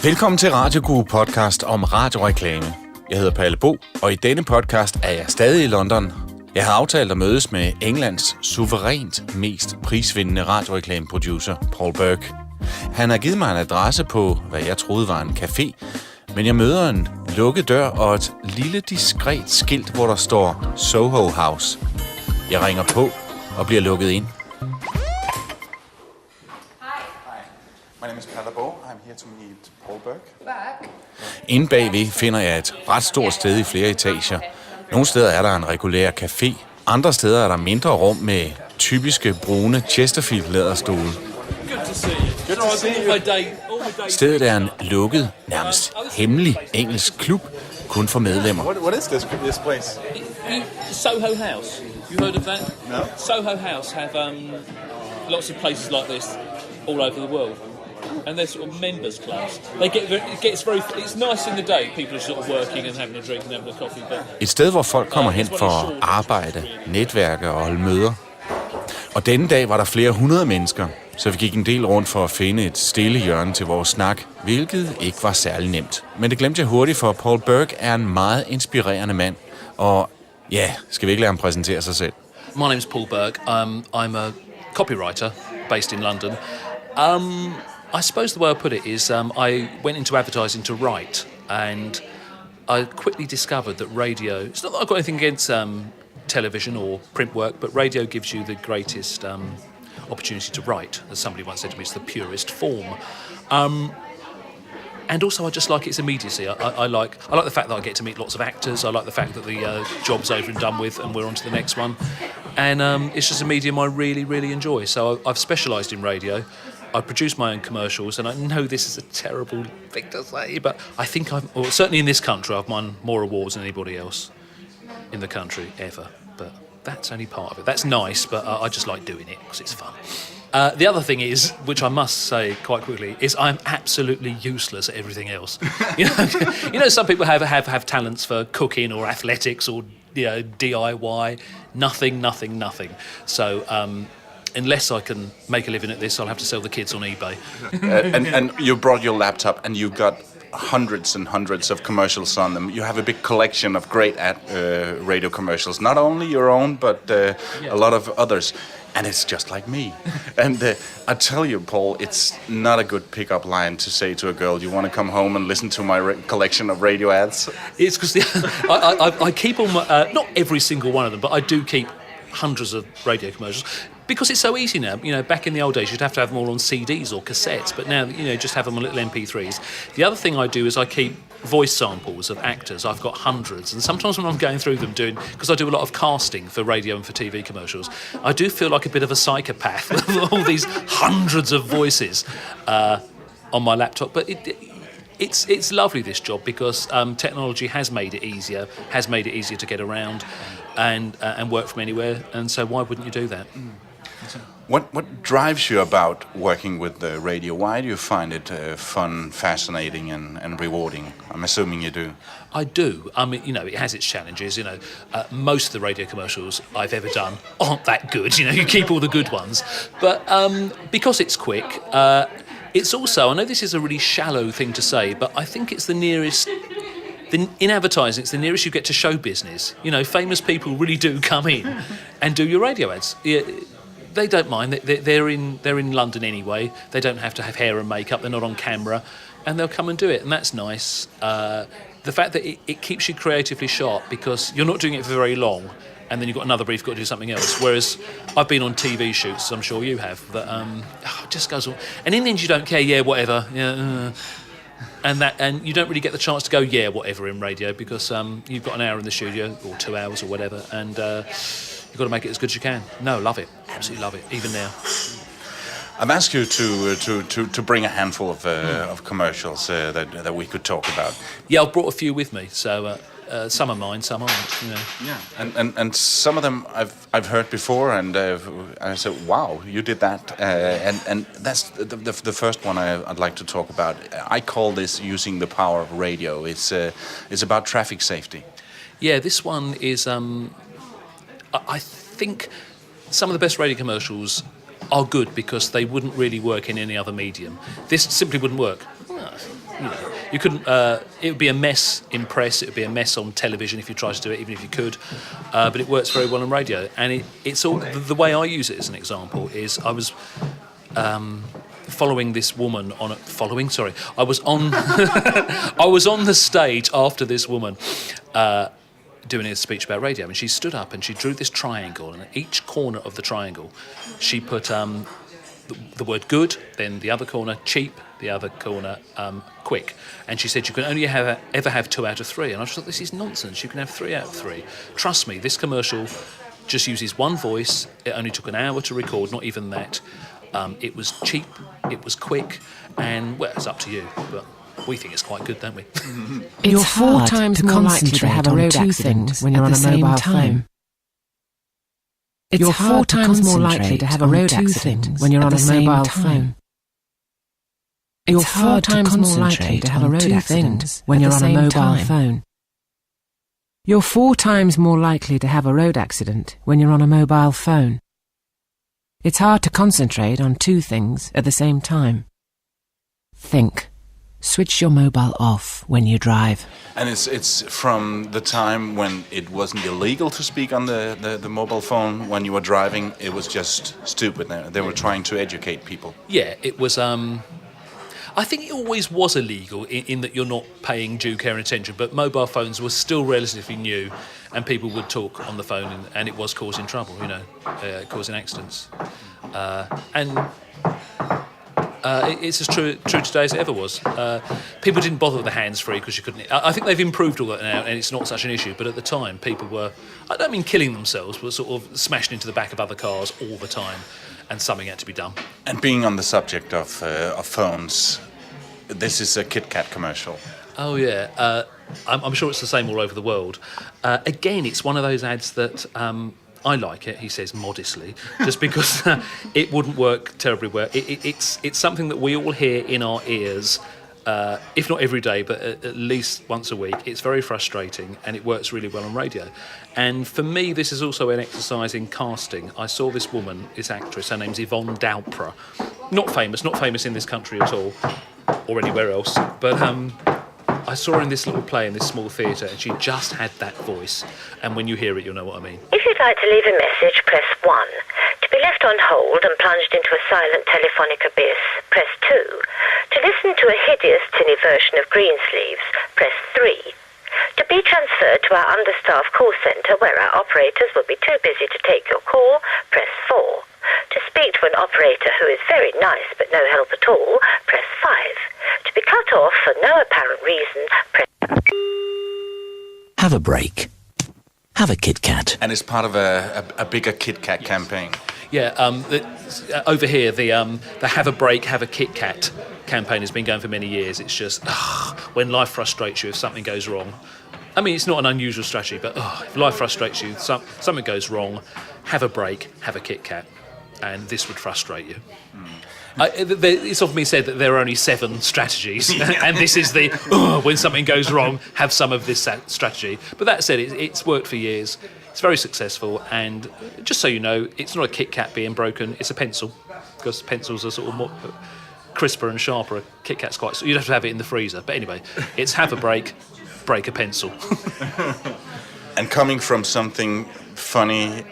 Velkommen til Radio podcast om radioreklame. Jeg hedder Palle Bo, og i denne podcast er jeg stadig i London. Jeg har aftalt at mødes med Englands suverænt mest prisvindende radioreklameproducer, Burke. Han har givet mig en adresse på, hvad jeg troede var en café, men jeg møder en lukket dør og et lille diskret skilt, hvor der står Soho House. Jeg ringer på og bliver lukket ind. My name is Palle Bo. I'm here to meet Burke. Inde bagved finder jeg et ret stort sted i flere etager. Nogle steder er der en regulær café. Andre steder er der mindre rum med typiske brune Chesterfield-læderstole. Stedet er en lukket, nærmest hemmelig engelsk klub, kun for medlemmer. What is this place? Soho House. You heard of that? No. Soho House have lots of places like this all over the world. And they're sort of members clubs. It's nice in the day. People are sort of working and having a drink and having a coffee. But Et sted, hvor folk kommer hen for at arbejde, netværke og holde møder. Og denne dag var der flere hundrede mennesker, så vi gik en del rundt for at finde et stille hjørne til vores snak, hvilket ikke var særlig nemt. Men det glemte jeg hurtigt, for Burke er en meget inspirerende mand. Og ja, skal vi ikke lade ham præsentere sig selv? my name's Paul Burke. I'm a copywriter based in London. I suppose the way I put it is I went into advertising to write, and I quickly discovered that radio, it's not that I've got anything against television or print work, but radio gives you the greatest opportunity to write. As somebody once said to me, it's the purest form. And also I just like its immediacy. I like the fact that I get to meet lots of actors. I like the fact that the job's over and done with and we're on to the next one. And it's just a medium I really, really enjoy. So I've specialised in radio. I produce my own commercials, and I know this is a terrible thing to say, but I think certainly in this country, I've won more awards than anybody else in the country ever. But that's only part of it. That's nice, but I just like doing it because it's fun. The other thing is, which I must say quite quickly, is I'm absolutely useless at everything else. You know, some people have talents for cooking or athletics or DIY. Nothing. So. Unless I can make a living at this, I'll have to sell the kids on eBay. And you brought your laptop and you got hundreds and hundreds of commercials on them. You have a big collection of great radio commercials, not only your own, but a lot of others. And it's just like me. And I tell you, Paul, it's not a good pick-up line to say to a girl, you want to come home and listen to my collection of radio ads? It's because I keep all my, not every single one of them, but I do keep hundreds of radio commercials. Because it's so easy now. You know, back in the old days, you'd have to have them all on CDs or cassettes, but now, just have them on little MP3s. The other thing I do is I keep voice samples of actors. I've got hundreds, and sometimes when I'm going through them because I do a lot of casting for radio and for TV commercials, I do feel like a bit of a psychopath with all these hundreds of voices on my laptop. But it's lovely, this job, because technology has made it easier to get around and work from anywhere, and so why wouldn't you do that? What drives you about working with the radio? Why do you find it fun, fascinating, and rewarding? I'm assuming you do. I do. I mean, it has its challenges. Most of the radio commercials I've ever done aren't that good. You keep all the good ones, but because it's quick. It's also, I know this is a really shallow thing to say, but I think it's the nearest, in advertising, it's the nearest you get to show business. Famous people really do come in and do your radio ads. Yeah, they don't mind. They're in London anyway. They don't have to have hair and makeup. They're not on camera, and they'll come and do it, and that's nice. The fact that it keeps you creatively sharp, because you're not doing it for very long, and then you've got another brief, you've got to do something else. Whereas I've been on TV shoots, I'm sure you have, that it just goes on. And in the end, you don't care, whatever. And you don't really get the chance to go, whatever in radio, because you've got an hour in the studio, or 2 hours or whatever, and you've got to make it as good as you can. No, love it. Absolutely love it, even now. I've asked you to bring a handful of commercials that we could talk about. Yeah, I've brought a few with me, so some are mine, some aren't. Yeah, and some of them I've heard before, and I said, wow, you did that, and that's the first one I'd like to talk about. I call this using the power of radio. It's about traffic safety. Yeah, this one is. I think some of the best radio commercials are good because they wouldn't really work in any other medium. This simply wouldn't work. you couldn't. It would be a mess in press. It would be a mess on television if you tried to do it, even if you could. But it works very well on radio. And it's all the way I use it as an example is I was following this woman on. I was on. I was on the stage after this woman. Doing a speech about radio, and she stood up and she drew this triangle, and at each corner of the triangle she put the word good, then the other corner cheap, the other corner quick, and she said you can only ever have 2 out of 3, and I just thought, this is nonsense. You can have 3 out of 3. Trust me, this commercial just uses one voice. It only took an hour to record, not even that. It was cheap, it was quick, and well, it's up to you, but we think it's quite good, don't we? You're 4 times more likely to have a road accident when you're on a mobile phone. You're 4 times more likely to have a road accident when you're on a mobile phone. You're 4 times more likely to have a road accident when you're on a mobile phone. You're 4 times more likely to have a road accident when you're on a mobile phone. It's hard to concentrate on 2 things at the same time. Think. Switch your mobile off when you drive. And it's from the time when it wasn't illegal to speak on the mobile phone when you were driving. It was just stupid. They were trying to educate people. Yeah, it was. I think it always was illegal in that you're not paying due care and attention, but mobile phones were still relatively new, and people would talk on the phone, and it was causing trouble, causing accidents. It's as true today as it ever was. People didn't bother with the hands-free because you couldn't. I think they've improved all that now, and it's not such an issue. But at the time, people were, I don't mean killing themselves, but sort of smashing into the back of other cars all the time, and something had to be done. And being on the subject of phones, this is a Kit Kat commercial. Oh yeah, I'm sure it's the same all over the world. Again, it's one of those ads that. I like it, he says modestly, just because it wouldn't work terribly well. It's something that we all hear in our ears, if not every day, but at least once a week. It's very frustrating, and it works really well on radio. And for me, this is also an exercise in casting. I saw this woman, this actress, her name's Yvonne Daupra. Not famous in this country at all, or anywhere else, but I saw her in this little play in this small theatre, and she just had that voice. And when you hear it, you'll know what I mean. If you'd like to leave a message, press 1. To be left on hold and plunged into a silent telephonic abyss, press 2. To listen to a hideous tinny version of Greensleeves, press 3. To be transferred to our understaffed call centre where our operators will be too busy to take your call, press 4. To speak to an operator who is very nice but no help at all, press 5. To be cut off for no apparent reason, press... Have a break. Have a Kit Kat. And it's part of a bigger Kit Kat campaign. Yeah, over here, the Have a Break, Have a Kit Kat campaign has been going for many years. It's just, when life frustrates you, if something goes wrong. I mean, it's not an unusual strategy, but if life frustrates you, something goes wrong, have a break, have a Kit Kat, and this would frustrate you. It's often been said that there are only 7 strategies, and this is the, when something goes wrong, have some of this strategy. But that said, it's worked for years. It's very successful, and just so you know, it's not a Kit Kat being broken, it's a pencil, because pencils are sort of more crisper and sharper. A Kit Kat's quite... You'd have to have it in the freezer. But anyway, it's have a break, break a pencil. And coming from something funny,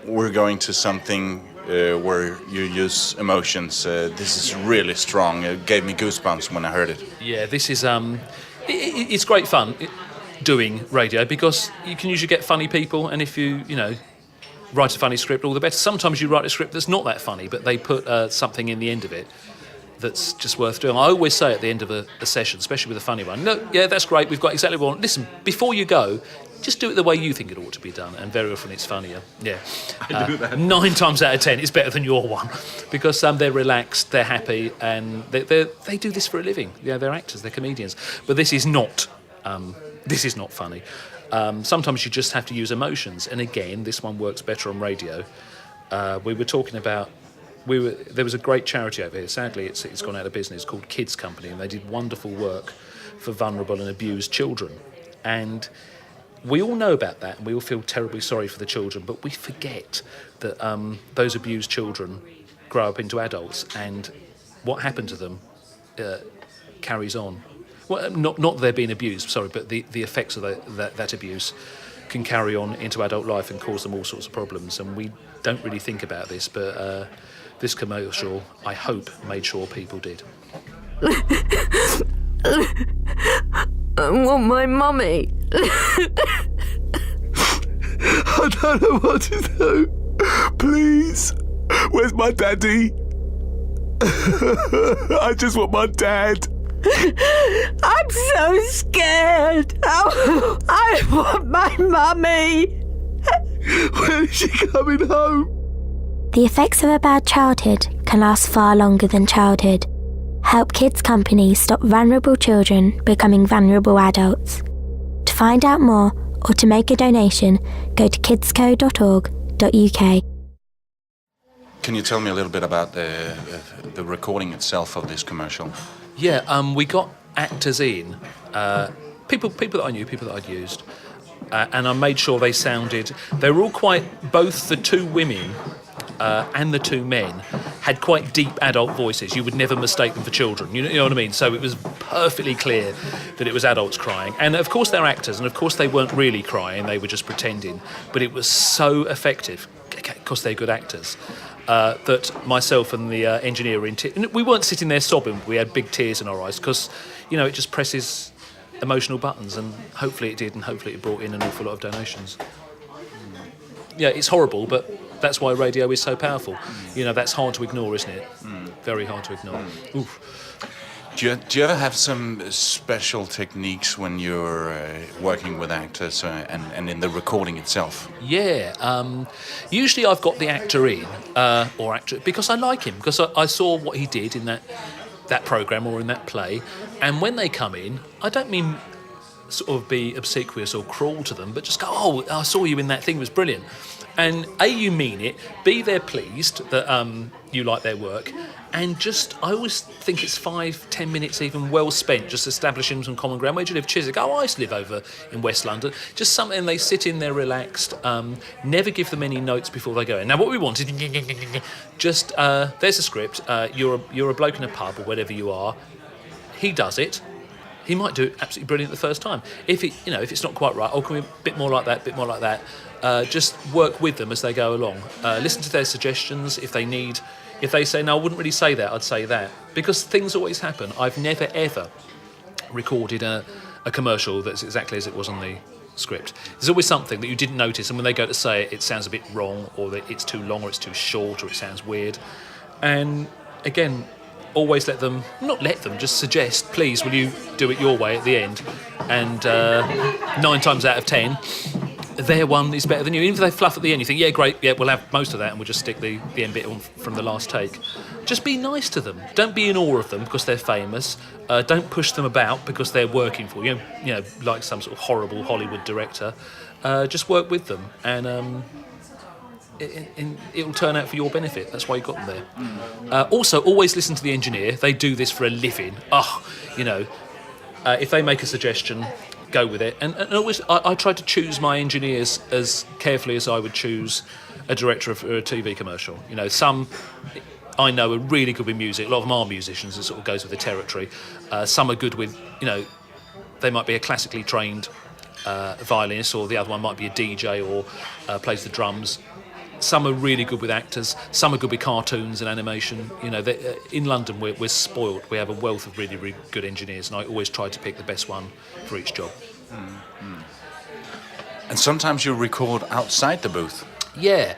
we're going to something where you use emotions. This is really strong. It gave me goosebumps when I heard it. Yeah, this is... it's great fun doing radio, because you can usually get funny people, and if you write a funny script, all the better. Sometimes you write a script that's not that funny, but they put something in the end of it that's just worth doing. I always say at the end of a session, especially with a funny one, no, yeah, that's great, we've got exactly what we want. Listen, before you go, just do it the way you think it ought to be done, and very often it's funnier. Yeah, I do that. 9 times out of 10, it's better than your one, because they're relaxed, they're happy, and they do this for a living. Yeah, they're actors, they're comedians. But this is not funny. Sometimes you just have to use emotions, and again, this one works better on radio. We were talking about. There was a great charity over here. Sadly, it's gone out of business, called Kids Company, and they did wonderful work for vulnerable and abused children. And we all know about that, and we all feel terribly sorry for the children, but we forget that those abused children grow up into adults, and what happened to them carries on. Well, not that they're being abused, sorry, but the effects of that abuse can carry on into adult life and cause them all sorts of problems. And we don't really think about this, but this commercial, I hope, made sure people did. I want my mummy. I don't know what to do. Please, where's my daddy? I just want my dad. I'm so scared. Oh, I want my mummy. When is she coming home? The effects of a bad childhood can last far longer than childhood. Help kids companies stop vulnerable children becoming vulnerable adults. To find out more or to make a donation, go to kidsco.org.uk. Can you tell me a little bit about the recording itself of this commercial? Yeah, we got actors in, people that I knew, people that I'd used, and I made sure they were all quite, both the two women and the two men had quite deep adult voices. You would never mistake them for children, you know what I mean? So it was perfectly clear that it was adults crying. And of course they're actors, and of course they weren't really crying, they were just pretending. But it was so effective, because they're good actors, that myself and the engineer were we weren't sitting there sobbing, we had big tears in our eyes, because, you know, it just presses emotional buttons, and hopefully it did, and hopefully it brought in an awful lot of donations. Yeah, it's horrible, but that's why radio is so powerful. You know, that's hard to ignore, isn't it? Very hard to ignore. Oof. Do you ever have some special techniques when you're working with actors and in the recording itself? Yeah. Usually I've got the actor in, or actor, because I like him, because I saw what he did in that programme or in that play. And when they come in, I don't mean sort of be obsequious or cruel to them, but just go, oh, I saw you in that thing, it was brilliant. And A, you mean it, B, they're pleased that you like their work, and just, I always think it's 5-10 minutes even well spent just establishing some common ground. Where do you live? Chiswick. Oh, I used to live over in West London. Just something, they sit in there relaxed, never give them any notes before they go in. Now what we want is just, there's a script, you're a bloke in a pub or whatever you are, he does it. He might do it absolutely brilliant the first time. If it's not quite right, can we a bit more like that, bit more like that. Just work with them as they go along. Listen to their suggestions. If they say, no, I wouldn't really say that, I'd say that. Because things always happen. I've never, ever recorded a commercial that's exactly as it was on the script. There's always something that you didn't notice, and when they go to say it, it sounds a bit wrong, or that it's too long, or it's too short, or it sounds weird. And again, always just suggest, please, will you do it your way at the end? And 9 times out of 10, their one is better than you. Even if they fluff at the end, you think, yeah, great, yeah, we'll have most of that, and we'll just stick the end bit on from the last take. Just be nice to them. Don't be in awe of them because they're famous. Don't push them about because they're working for you. You know, like some sort of horrible Hollywood director. Just work with them, and it'll turn out for your benefit. That's why you got them there. Also, always listen to the engineer. They do this for a living. If they make a suggestion, go with it. And always, I try to choose my engineers as carefully as I would choose a director of a TV commercial. You know, some I know are really good with music. A lot of them are musicians. It sort of goes with the territory. Some are good with, they might be a classically trained violinist, or the other one might be a DJ or plays the drums. Some are really good with actors. Some are good with cartoons and animation. You know, in London we're spoilt. We have a wealth of really, really good engineers, and I always try to pick the best one for each job. Mm-hmm. And sometimes you record outside the booth. Yeah.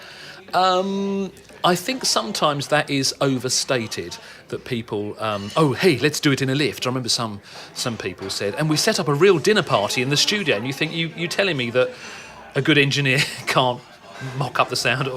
I think sometimes that is overstated, that people, hey, let's do it in a lift. I remember some people said, and we set up a real dinner party in the studio, and you think, you telling me that a good engineer can't mock up the sound,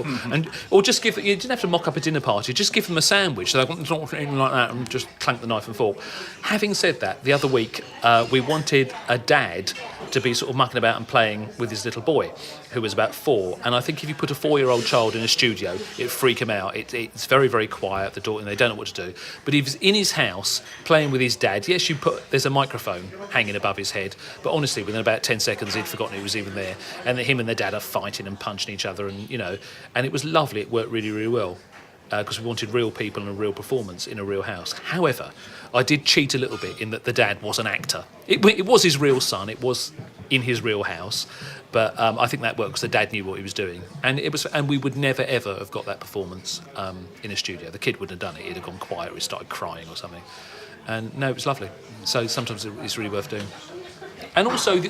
or just you didn't have to mock up a dinner party, just give them a sandwich, so they want anything like that, and just clank the knife and fork. Having said that, the other week we wanted a dad to be sort of mucking about and playing with his little boy, who was about 4, and I think if you put a 4-year-old child in a studio, it'd freak him out. It's very, very quiet, the door, and they don't know what to do. But he was in his house playing with his dad. Yes, there's a microphone hanging above his head, but honestly, within about 10 seconds, he'd forgotten he was even there, and him and the dad are fighting and punching each other, and and it was lovely. It worked really, really well. because we wanted real people and a real performance in a real house. However, I did cheat a little bit in that the dad was an actor. It was his real son. It was in his real house. But I think that worked because the dad knew what he was doing. And we would never, ever have got that performance in a studio. The kid wouldn't have done it. He'd have gone quiet or he started crying or something. And no, it was lovely. So sometimes it's really worth doing. And also,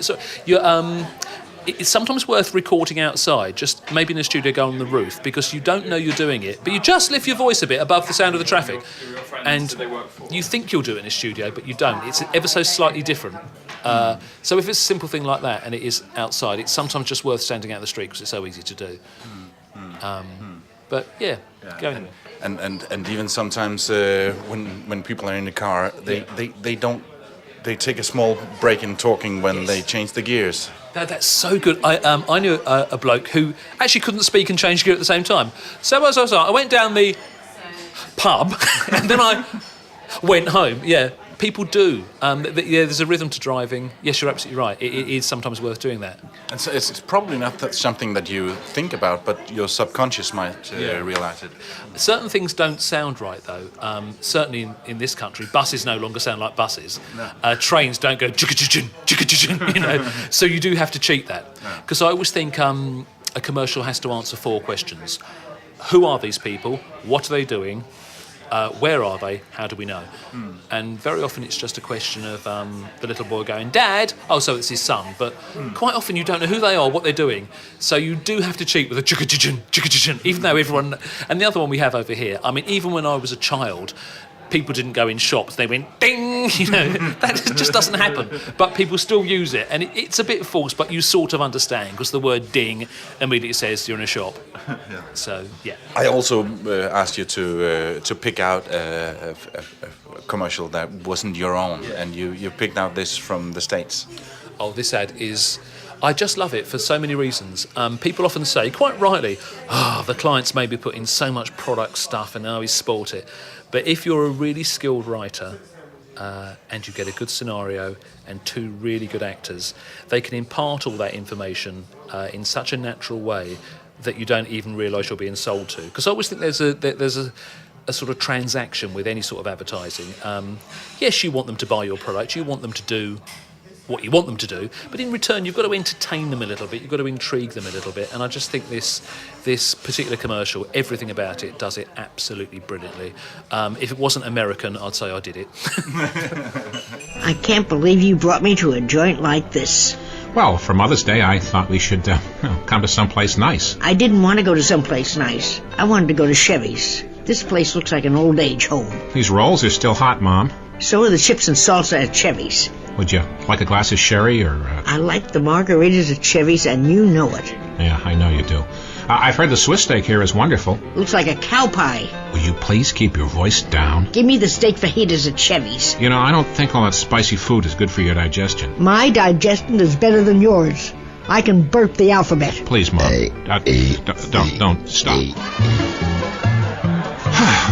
it's sometimes worth recording outside, just maybe in a studio, go on the roof, because you don't know you're doing it, but you just lift your voice a bit above the sound of the traffic. And you think you'll do it in a studio, but you don't. It's ever so slightly different. So if it's a simple thing like that and it is outside, it's sometimes just worth standing out in the street because it's so easy to do. But yeah, going. And even sometimes when people are in the car, they take a small break in talking when they change the gears. That's so good. I knew a bloke who actually couldn't speak and change gear at the same time. So I went down the pub and then I went home. Yeah, people do. There's a rhythm to driving. Yes, you're absolutely right. It is sometimes worth doing that. And so it's probably not something that you think about, but your subconscious might realise it. Certain things don't sound right, though. Certainly in this country, buses no longer sound like buses. No. Trains don't go chicka-chichin, chicka-chichin, you know. So you do have to cheat that. Because I always think a commercial has to answer 4 questions. Who are these people? What are they doing? Where are they? How do we know? And very often it's just a question of the little boy going, Dad! Oh, so it's his son. But quite often you don't know who they are, what they're doing. So you do have to cheat with a chicka-chichin, even though everyone... And the other one we have over here, I mean, even when I was a child, people didn't go in shops, they went ding, you know, that just doesn't happen. But people still use it, and it's a bit false, but you sort of understand, because the word ding immediately says you're in a shop. Yeah. So, yeah. I also asked you to pick out a commercial that wasn't your own, and you picked out this from the States. Oh, this ad is... I just love it for so many reasons. People often say, quite rightly, the clients maybe put in so much product stuff and now he's spoilt it. But if you're a really skilled writer and you get a good scenario and 2 really good actors, they can impart all that information in such a natural way that you don't even realise you're being sold to. Because I always think there's a sort of transaction with any sort of advertising. Yes, you want them to buy your product, you want them to do what you want them to do, but in return you've got to entertain them a little bit, you've got to intrigue them a little bit, and I just think this particular commercial, everything about it does it absolutely brilliantly. If it wasn't American, I'd say I did it. I can't believe you brought me to a joint like this. Well, for Mother's Day I thought we should come to someplace nice. I didn't want to go to someplace nice. I wanted to go to Chevy's. This place looks like an old age home. These rolls are still hot, Mom. So are the chips and salsa at Chevy's. Would you like a glass of sherry or... I like the margaritas at Chevy's, and you know it. Yeah, I know you do. I've heard the Swiss steak here is wonderful. Looks like a cow pie. Will you please keep your voice down? Give me the steak fajitas at Chevy's. You know, I don't think all that spicy food is good for your digestion. My digestion is better than yours. I can burp the alphabet. Please, Mom. Don't stop.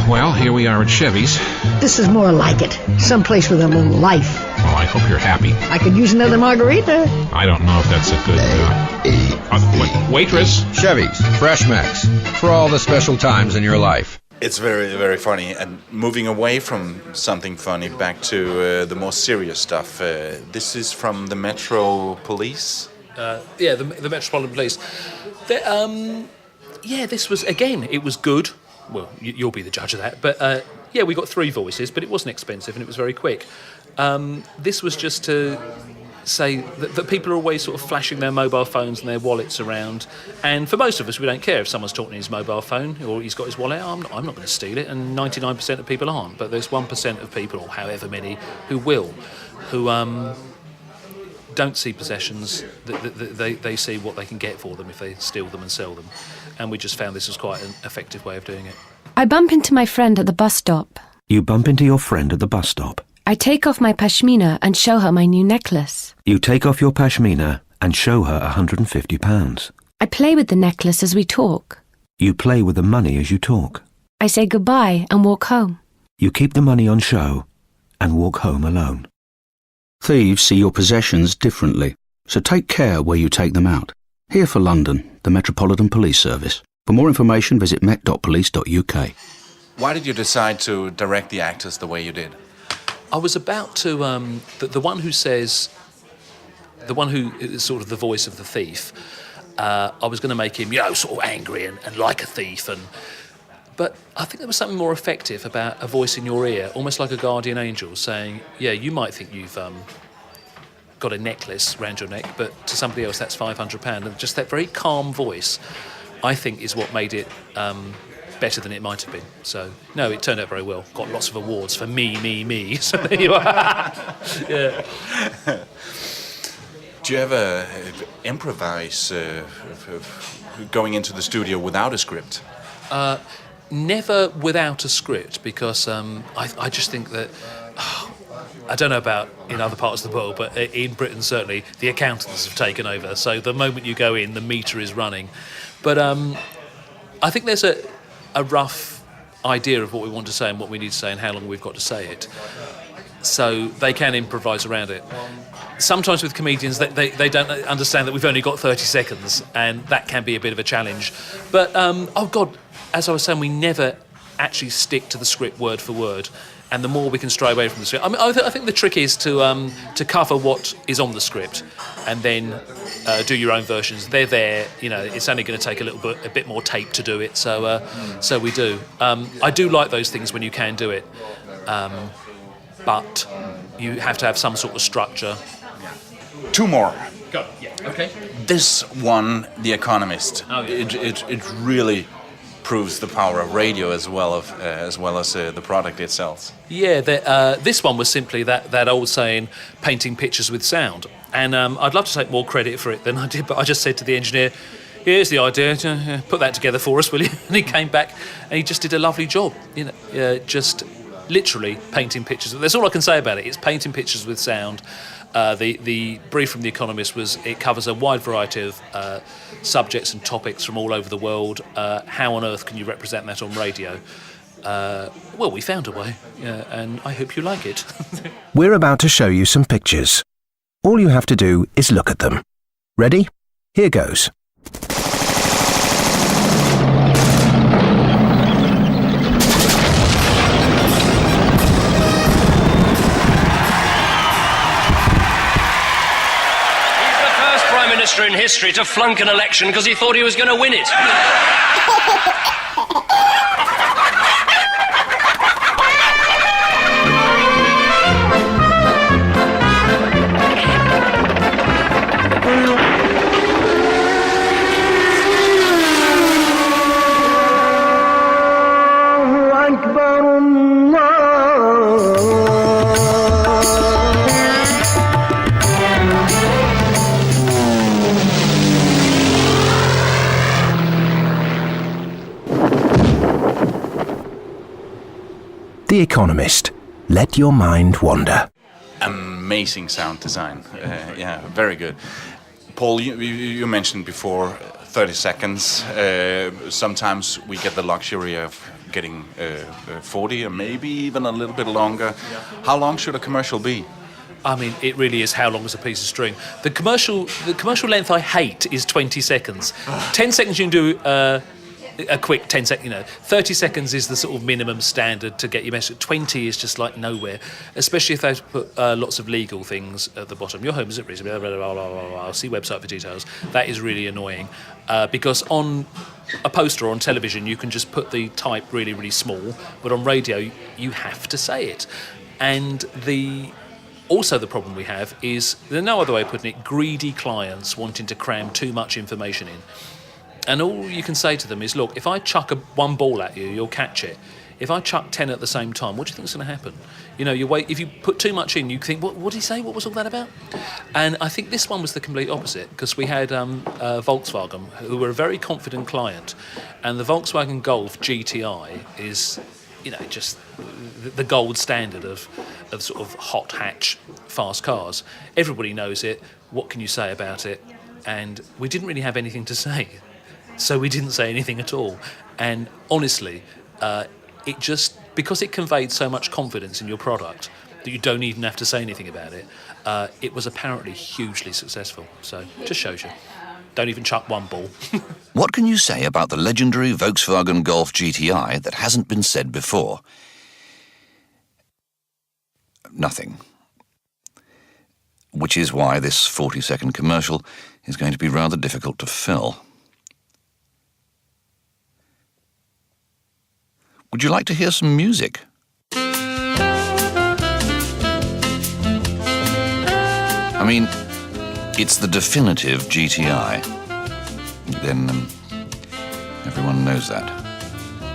Well, here we are at Chevy's. This is more like it. Someplace with a little life. Well, I hope you're happy. I could use another margarita. I don't know if that's a good... waitress? Chevy's, Fresh Max. For all the special times in your life. It's very, very funny. And moving away from something funny back to the more serious stuff. This is from the Metro Police. The Metropolitan Police. This was, again, it was good. Well, you'll be the judge of that. But, we got 3 voices, but it wasn't expensive and it was very quick. This was just to say that people are always sort of flashing their mobile phones and their wallets around. And for most of us, we don't care if someone's talking on his mobile phone or he's got his wallet. I'm not going to steal it, and 99% of people aren't. But there's 1% of people, or however many, who will, who don't see possessions. They see what they can get for them if they steal them and sell them. And we just found this was quite an effective way of doing it. I bump into my friend at the bus stop. You bump into your friend at the bus stop. I take off my pashmina and show her my new necklace. You take off your pashmina and show her £150. I play with the necklace as we talk. You play with the money as you talk. I say goodbye and walk home. You keep the money on show and walk home alone. Thieves see your possessions differently, so take care where you take them out. Here for London, the Metropolitan Police Service. For more information, visit met.police.uk. Why did you decide to direct the actors the way you did? I was about to the one who says, the one who is sort of the voice of the thief. I was going to make him, sort of angry and like a thief, but I think there was something more effective about a voice in your ear, almost like a guardian angel, saying, "Yeah, you might think you've got a necklace around your neck, but to somebody else that's £500." And just that very calm voice, I think, is what made it better than it might have been. So, no, it turned out very well. Got lots of awards for me. So there you are. Yeah. Do you ever improvise going into the studio without a script? Never without a script, because I just think that... I don't know about in other parts of the world, but in Britain certainly, the accountants have taken over. So the moment you go in, the meter is running. But I think there's a rough idea of what we want to say and what we need to say and how long we've got to say it. So they can improvise around it. Sometimes with comedians, they don't understand that we've only got 30 seconds, and that can be a bit of a challenge. But, as I was saying, we never actually stick to the script word for word. And the more we can stray away from the script, I think the trick is to cover what is on the script, and then do your own versions. They're there, it's only going to take a bit more tape to do it. So we do. I do like those things when you can do it, but you have to have some sort of structure. Two more. Go. Yeah. Okay. This one, The Economist. Oh, yeah. It really proves the power of radio as well as the product itself. Yeah, this one was simply that old saying, painting pictures with sound. And I'd love to take more credit for it than I did, but I just said to the engineer, here's the idea, put that together for us, will you? And he came back and he just did a lovely job, just literally painting pictures. That's all I can say about it. It's painting pictures with sound. The brief from The Economist was it covers a wide variety of subjects and topics from all over the world. How on earth can you represent that on radio? Well, we found a way, and I hope you like it. We're about to show you some pictures. All you have to do is look at them. Ready? Here goes. Minister in history to flunk an election because he thought he was going to win it. The Economist. Let your mind wander. Amazing sound design. Very good. Paul, you mentioned before 30 seconds. Sometimes we get the luxury of getting 40 or maybe even a little bit longer. How long should a commercial be? I mean, it really is how long is a piece of string. The commercial length I hate is 20 seconds. 10 seconds you can do a quick 10 seconds, 30 seconds is the sort of minimum standard to get your message. 20 is just like nowhere, especially if they put lots of legal things at the bottom. Your home is at risk, I'll see website for details. That is really annoying because on a poster or on television you can just put the type really, really small, but on radio you have to say it. And also the problem we have is, there's no other way of putting it, greedy clients wanting to cram too much information in. And all you can say to them is, look, if I chuck one ball at you, you'll catch it. If I chuck 10 at the same time, what do you think is going to happen? You wait. If you put too much in, you think, what did he say? What was all that about? And I think this one was the complete opposite, because we had Volkswagen, who were a very confident client, and the Volkswagen Golf GTI is, just the gold standard of sort of hot hatch fast cars. Everybody knows it. What can you say about it? And we didn't really have anything to say. So we didn't say anything at all. And honestly, it just, because it conveyed so much confidence in your product that you don't even have to say anything about it, it was apparently hugely successful. So just shows you. don't even chuck one ball. What can you say about the legendary Volkswagen Golf GTI that hasn't been said before? Nothing. Which is why this 40-second commercial is going to be rather difficult to fill. Would you like to hear some music? I mean, it's the definitive GTI. Then everyone knows that.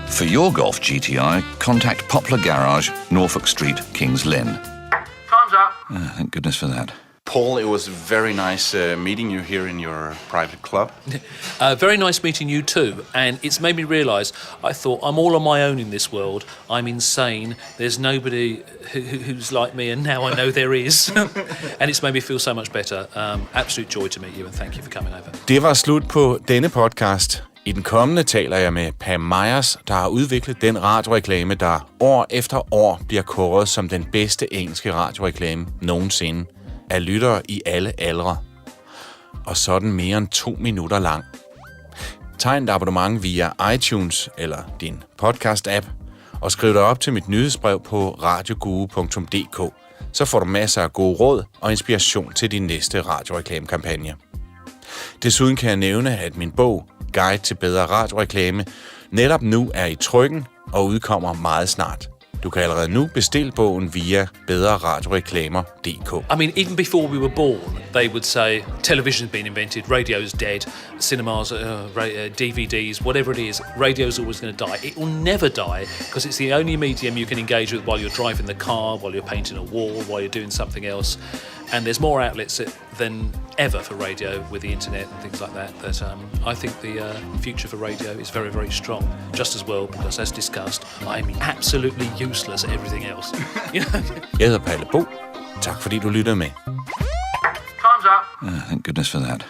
For your Golf GTI, contact Poplar Garage, Norfolk Street, Kings Lynn. Time's up. Thank goodness for that. Paul, it was very nice meeting you here in your private club. Very nice meeting you too, and it's made me realise, I thought, I'm all on my own in this world, I'm insane, there's nobody who's like me, and now I know there is. And it's made me feel so much better. Absolute joy to meet you, and thank you for coming over. Det var slut på denne podcast. I den kommende taler jeg med Pam Myers, der har udviklet den radioreklame, der år efter år bliver kåret som den bedste engelske radioreklame nogensinde af lyttere i alle aldre. Og så er den mere end 2 minutter lang. Tegn et abonnement via iTunes eller din podcast-app, og skriv dig op til mit nyhedsbrev på radioguru.dk. Så får du masser af gode råd og inspiration til din næste radioreklamekampagne. Desuden kan jeg nævne, at min bog, Guide til bedre radioreklame, netop nu er i trykken og udkommer meget snart. Du kan allerede nu bestille bogen via bedreradioreklamer.dk. I mean, even before we were born, they would say, television's been invented, radio's dead, cinemas, DVDs, whatever it is, radio's always going to die. It will never die, because it's the only medium you can engage with while you're driving the car, while you're painting a wall, while you're doing something else. And there's more outlets than ever for radio with the internet and things like that. That I think the future for radio is very, very strong. Just as well, because as discussed, I'm absolutely useless at everything else. Jeg hedder Palle Bo. Tak fordi du lyttede med. Time's up. Thank goodness for that.